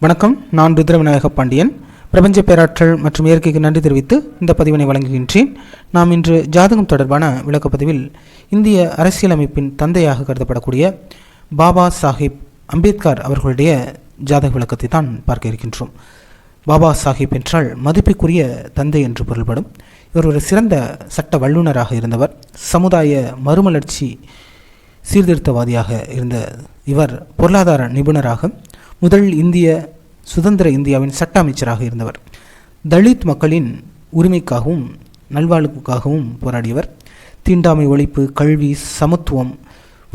வணக்கம். நான் ருத்ரவிநாயக பாண்டியன். பிரபஞ்ச பேராற்றல் மற்றும் இயற்கைக்கு நன்றி தெரிவித்து இந்த பதிவினை வழங்குகின்றேன். நாம் இன்று ஜாதகம் தொடர்பான விளக்கப்பதிவில் இந்திய அரசியலமைப்பின் தந்தையாக கருதப்படக்கூடிய பாபா சாஹிப் அம்பேத்கர் அவர்களுடைய ஜாதக விளக்கத்தை தான் பார்க்க இருக்கின்றோம். பாபா சாஹிப் என்றால் மதிப்புக்குரிய தந்தை என்று பொருள்படும். இவர் ஒரு சிறந்த சட்ட வல்லுநராக இருந்தவர். சமுதாய மறுமலர்ச்சி சீர்திருத்தவாதியாக இருந்த இவர் பொருளாதார நிபுணராக முதல் இந்திய சுதந்திர இந்தியாவின் சட்ட அமைச்சராக இருந்தவர். தலித் மக்களின் உரிமைக்காகவும் நல்வாழ்வுக்காகவும் போராடியவர். தீண்டாமை ஒழிப்பு, கல்வி, சமத்துவம்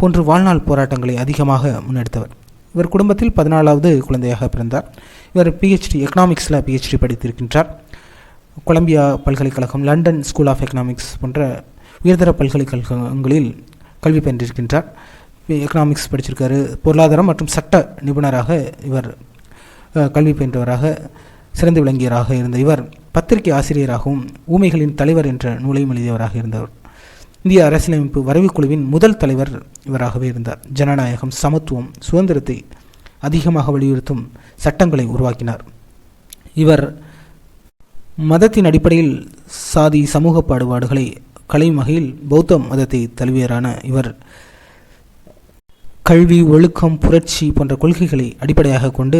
போன்ற வாழ்நாள் போராட்டங்களை அதிகமாக முன்னெடுத்தவர். இவர் குடும்பத்தில் 14வது குழந்தையாக பிறந்தார். இவர் எக்கனாமிக்ஸில் பிஹெச்டி படித்திருக்கின்றார். கொலம்பியா பல்கலைக்கழகம், லண்டன் ஸ்கூல் ஆஃப் எக்கனாமிக்ஸ் போன்ற உயர்தர பல்கலைக்கழகங்களில் கல்வி பயின்றிருக்கின்றார். எக்கனாமிக்ஸ் படிச்சிருக்காரு. பொருளாதாரம் மற்றும் சட்ட நிபுணராக இவர் கல்வி பயின்றவராக சிறந்து விளங்கியவராக இருந்த இவர் பத்திரிகை ஆசிரியராகவும் ஊமைகளின் தலைவர் என்ற நூலையும் எழுதியவராக இருந்தவர். இந்திய அரசியலமைப்பு வரைவுக்குழுவின் முதல் தலைவர் இவராகவே இருந்தார். ஜனநாயகம், சமத்துவம், சுதந்திரத்தை அதிகமாக வலியுறுத்தும் சட்டங்களை உருவாக்கினார். இவர் மதத்தின் அடிப்படையில் சாதி சமூக பாடுபாடுகளை களையும் வகையில் பௌத்த மதத்தை தழுவியரான இவர் கல்வி, ஒழுக்கம், புரட்சி போன்ற கொள்கைகளை அடிப்படையாக கொண்டு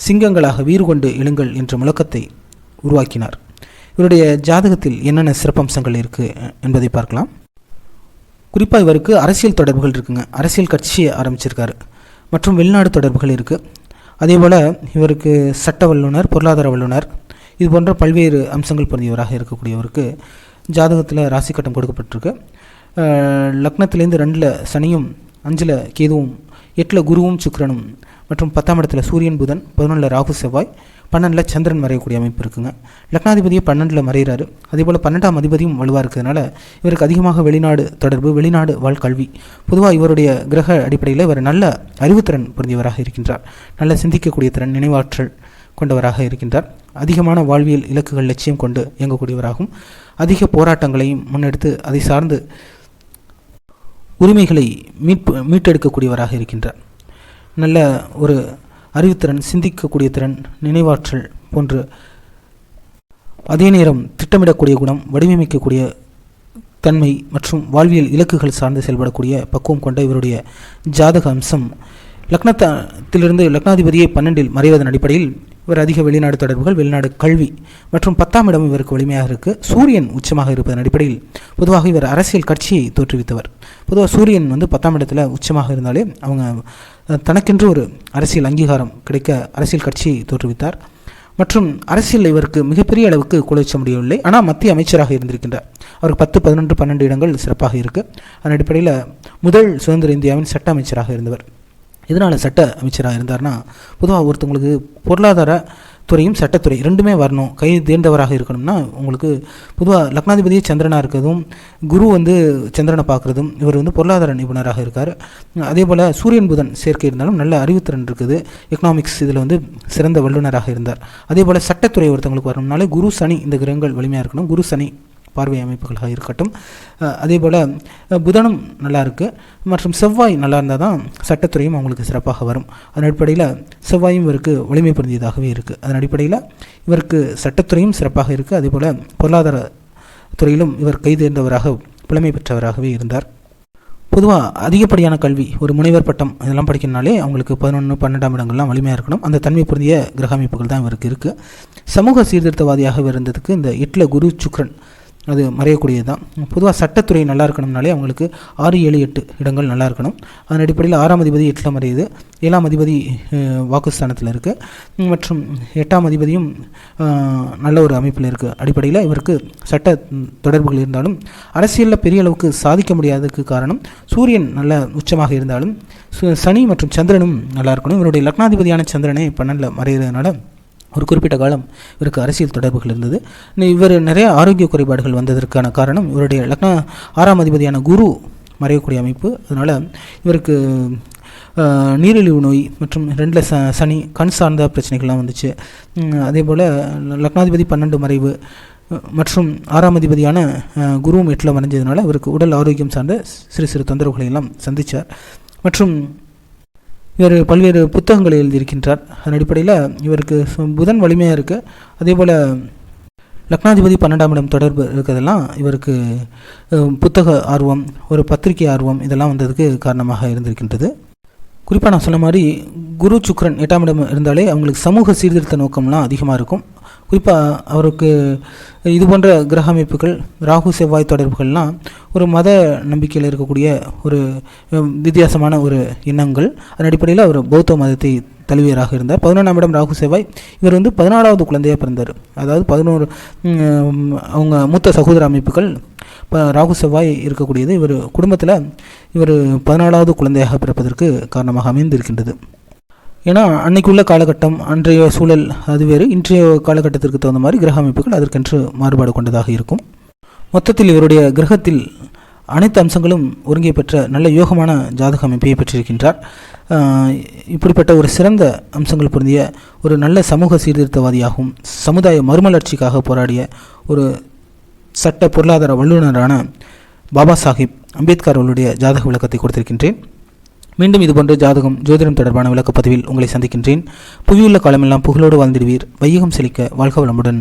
சிங்கங்களாக வீறு கொண்டு எழுங்கள் என்ற முழக்கத்தை உருவாக்கினார். இவருடைய ஜாதகத்தில் என்னென்ன சிறப்பம்சங்கள் இருக்குது என்பதை பார்க்கலாம். குறிப்பாக இவருக்கு அரசியல் தொடர்புகள் இருக்குங்க. அரசியல் கட்சியை ஆரம்பிச்சிருக்காரு மற்றும் வெளிநாடு தொடர்புகள் இருக்குது. அதேபோல் இவருக்கு சட்ட வல்லுனர், பொருளாதார வல்லுனர், இது போன்ற பல்வேறு அம்சங்கள் பொருந்தியவராக இருக்கக்கூடியவருக்கு ஜாதகத்தில் ராசி கட்டம் கொடுக்கப்பட்டிருக்கு. லக்னத்திலேருந்து 2ல் சனியும், 5ல் கேதுவும், 8ல் குருவும் சுக்கிரனும் மற்றும் 10ஆம் இடத்துல சூரியன் புதன், 11ல் ராகு செவ்வாய், 12ல் சந்திரன் மறையக்கூடிய அமைப்பு இருக்குங்க. லக்னாதிபதியை 12ல் மறைகிறாரு. அதேபோல் 12ஆம் அதிபதியும் வலுவாக இருக்கிறதுனால இவருக்கு அதிகமாக வெளிநாடு தொடர்பு, வெளிநாடு வாழ் கல்வி. பொதுவாக இவருடைய கிரக அடிப்படையில் இவர் நல்ல அறிவுத்திறன் பொருந்தியவராக இருக்கின்றார். நல்ல சிந்திக்கக்கூடிய திறன், நினைவாற்றல் கொண்டவராக இருக்கின்றார். அதிகமான வாழ்வியல் இலக்குகள் லட்சியம் கொண்டு இயங்கக்கூடியவராகவும் அதிக போராட்டங்களையும் முன்னெடுத்து அதை சார்ந்து உரிமைகளை மீட்டெடுக்கக்கூடியவராக இருக்கின்றார். நல்ல ஒரு அறிவுத்திறன், சிந்திக்கக்கூடிய திறன், நினைவாற்றல் போன்று அதே நேரம் திட்டமிடக்கூடிய குணம், வடிவமைக்கக்கூடிய தன்மை மற்றும் வாழ்வியல் இலக்குகள் சார்ந்து செயல்படக்கூடிய பக்குவம் கொண்ட இவருடைய ஜாதக அம்சம் லக்னத்திலிருந்து லக்னாதிபதியை 12ல் மறைவதன் அடிப்படையில் இவர் அதிக வெளிநாடு தொடர்புகள், வெளிநாடு கல்வி மற்றும் 10ஆம் இடம் இவருக்கு வலிமையாக இருக்குது. சூரியன் உச்சமாக இருப்பதன் அடிப்படையில் பொதுவாக இவர் அரசியல் கட்சியை தோற்றுவித்தவர். பொதுவாக சூரியன் 10ஆம் இடத்துல உச்சமாக இருந்தாலே அவங்க தனக்கென்று ஒரு அரசியல் அங்கீகாரம் கிடைக்க அரசியல் கட்சியை தோற்றுவித்தார். மற்றும் அரசியல் இவருக்கு மிகப்பெரிய அளவுக்கு குலைச்ச முடியவில்லை. ஆனால் மத்திய அமைச்சராக இருந்திருக்கின்றார். அவருக்கு 10, 11, 12 இடங்கள் சிறப்பாக இருக்குது. அதன் அடிப்படையில் முதல் சுதந்திர இந்தியாவின் சட்ட அமைச்சராக இருந்தவர். இதனால் சட்ட அமைச்சராக இருந்தார்னா பொதுவாக ஒருத்தவங்களுக்கு பொருளாதார துறையும் சட்டத்துறை ரெண்டுமே வரணும், கை தேர்ந்தவராக இருக்கணும்னா உங்களுக்கு பொதுவாக லக்னாதிபதியே சந்திரனாக இருக்கிறதும், குரு சந்திரனை பார்க்குறதும், இவர் பொருளாதார நிபுணராக இருக்கார். அதே போல் சூரியன் புதன் சேர்க்கை இருந்தாலும் நல்ல அறிவுத்திறன் இருக்குது. எக்கனாமிக்ஸ் இதில் சிறந்த வல்லுநராக இருந்தார். அதே போல் சட்டத்துறை ஒருத்தவங்களுக்கு வரணும்னாலே குரு சனி இந்த கிரகங்கள் வலிமையாக இருக்கணும். குரு சனி பார்வை அமைப்புகளாக இருக்கட்டும். அதே போல் புதனும் நல்லா இருக்குது மற்றும் செவ்வாய் நல்லா இருந்தால் தான் சட்டத்துறையும் அவங்களுக்கு சிறப்பாக வரும். அதன் அடிப்படையில் செவ்வாயும் இவருக்கு வலிமை பொருந்தியதாகவே இருக்குது. அதன் அடிப்படையில் இவருக்கு சட்டத்துறையும் சிறப்பாக இருக்குது. அதே போல் பொருளாதார துறையிலும் இவர் கைதேர்ந்தவராக புலமை பெற்றவராகவே இருந்தார். பொதுவாக அதிகப்படியான கல்வி, ஒரு முனைவர் பட்டம் இதெல்லாம் படிக்கணும்னாலே அவங்களுக்கு 11, 12ஆம் இடங்கள்லாம் வலிமையாக இருக்கணும். அந்த தன்மை பொருந்திய கிரக அமைப்புகள் தான் இவருக்கு இருக்குது. சமூக சீர்திருத்தவாதியாக இருந்ததுக்கு இந்த 8ல் குரு சுக்கிரன் அது மறையக்கூடியது தான். பொதுவாக சட்டத்துறை நல்லா இருக்கணும்னாலே அவங்களுக்கு 6, 7, 8 இடங்கள் நல்லா இருக்கணும். அதன் அடிப்படையில் 6ஆம் அதிபதி 8ல் மறையுது. 7ஆம் அதிபதி வாக்குஸ்தானத்தில் இருக்குது மற்றும் 8ஆம் அதிபதியும் நல்ல ஒரு அமைப்பில் இருக்குது. அடிப்படையில் இவருக்கு சட்ட தொடர்புகள் இருந்தாலும் அரசியலில் பெரிய அளவுக்கு சாதிக்க முடியாததுக்கு காரணம் சூரியன் நல்ல உச்சமாக இருந்தாலும் சனி மற்றும் சந்திரனும் நல்லா இருக்கணும். இவருடைய லக்னாதிபதியான சந்திரனை 12ல் மறைகிறதுனால ஒரு குறிப்பிட்ட காலம் இவருக்கு அரசியல் தொடர்புகள் இருந்தது. இவர் நிறைய ஆரோக்கிய குறைபாடுகள் வந்ததற்கான காரணம் இவருடைய 6ஆம் அதிபதியான குரு மறையக்கூடிய அமைப்பு. அதனால் இவருக்கு நீரிழிவு நோய் மற்றும் 2ல் சனி, கண் சார்ந்த பிரச்சனைகள்லாம் வந்துச்சு. அதே போல் லக்னாதிபதி 12 மறைவு மற்றும் 6ஆம் அதிபதியான குருவும் 8ல் மறைஞ்சதுனால இவருக்கு உடல் ஆரோக்கியம் சார்ந்த சிறு சிறு தொந்தரவுகளை எல்லாம் சந்தித்தார். மற்றும் இவர் பல்வேறு புத்தகங்களை எழுதியிருக்கின்றார். அதன் அடிப்படையில் இவருக்கு புதன் வலிமையாக இருக்குது. அதே போல் லக்னாதிபதி 12ஆம் இடம் தொடர்பு இருக்கிறதெல்லாம் இவருக்கு புத்தக ஆர்வம், ஒரு பத்திரிகை ஆர்வம் இதெல்லாம் வந்ததுக்கு காரணமாக இருந்திருக்கின்றது. குறிப்பாக நான் சொன்ன மாதிரி குரு சுக்கிரன் 8ஆம் இடம் இருந்தாலே அவங்களுக்கு சமூக சீர்திருத்த நோக்கம்லாம் அதிகமாக இருக்கும். குறிப்பாக அவருக்கு இது போன்ற கிரக அமைப்புகள், ராகு செவ்வாய் தொடர்புகள்லாம் ஒரு மத நம்பிக்கையில் இருக்கக்கூடிய ஒரு வித்தியாசமான ஒரு எண்ணங்கள். அதன் அடிப்படையில் அவர் பௌத்த மதத்தை தழுவியராக இருந்தார். 11ஆம் இடம் ராகு செவ்வாய். இவர் 14வது குழந்தையாக பிறந்தார். அதாவது 11 அவங்க மூத்த சகோதர அமைப்புகள் ராகு செவ்வாய் இருக்கக்கூடியது. இவர் குடும்பத்தில் இவர் 14வது குழந்தையாக பிறப்பதற்கு காரணமாக அமைந்திருக்கின்றது. ஏன்னா அன்னைக்கு உள்ள காலகட்டம், அன்றைய சூழல் அது வேறு. இன்றைய காலகட்டத்திற்கு தகுந்த மாதிரி கிரக அமைப்புகள் அதற்கென்று மாறுபாடு கொண்டதாக இருக்கும். மொத்தத்தில் இவருடைய கிரகத்தில் அனைத்து அம்சங்களும் ஒருங்கே பெற்ற நல்ல யோகமான ஜாதக அமைப்பை பெற்றிருக்கின்றார். இப்படிப்பட்ட ஒரு சிறந்த அம்சங்கள் பொருந்திய ஒரு நல்ல சமூக சீர்திருத்தவாதியாகவும் சமுதாய மறுமலர்ச்சிக்காக போராடிய ஒரு சட்ட பொருளாதார வல்லுநரான பாபா சாஹிப் அம்பேத்கர் அவர்களுடைய ஜாதக விளக்கத்தை கொடுத்திருக்கின்றேன். மீண்டும் இதுபோன்ற ஜாதகம், ஜோதிடம் தொடர்பான விளக்கப்பதிவில் உங்களை சந்திக்கின்றேன். புவியுள்ள காலமெல்லாம் புகழோடு வாழ்ந்திடுவீர். வையகம் செழிக்க வாழ்க வளமுடன்.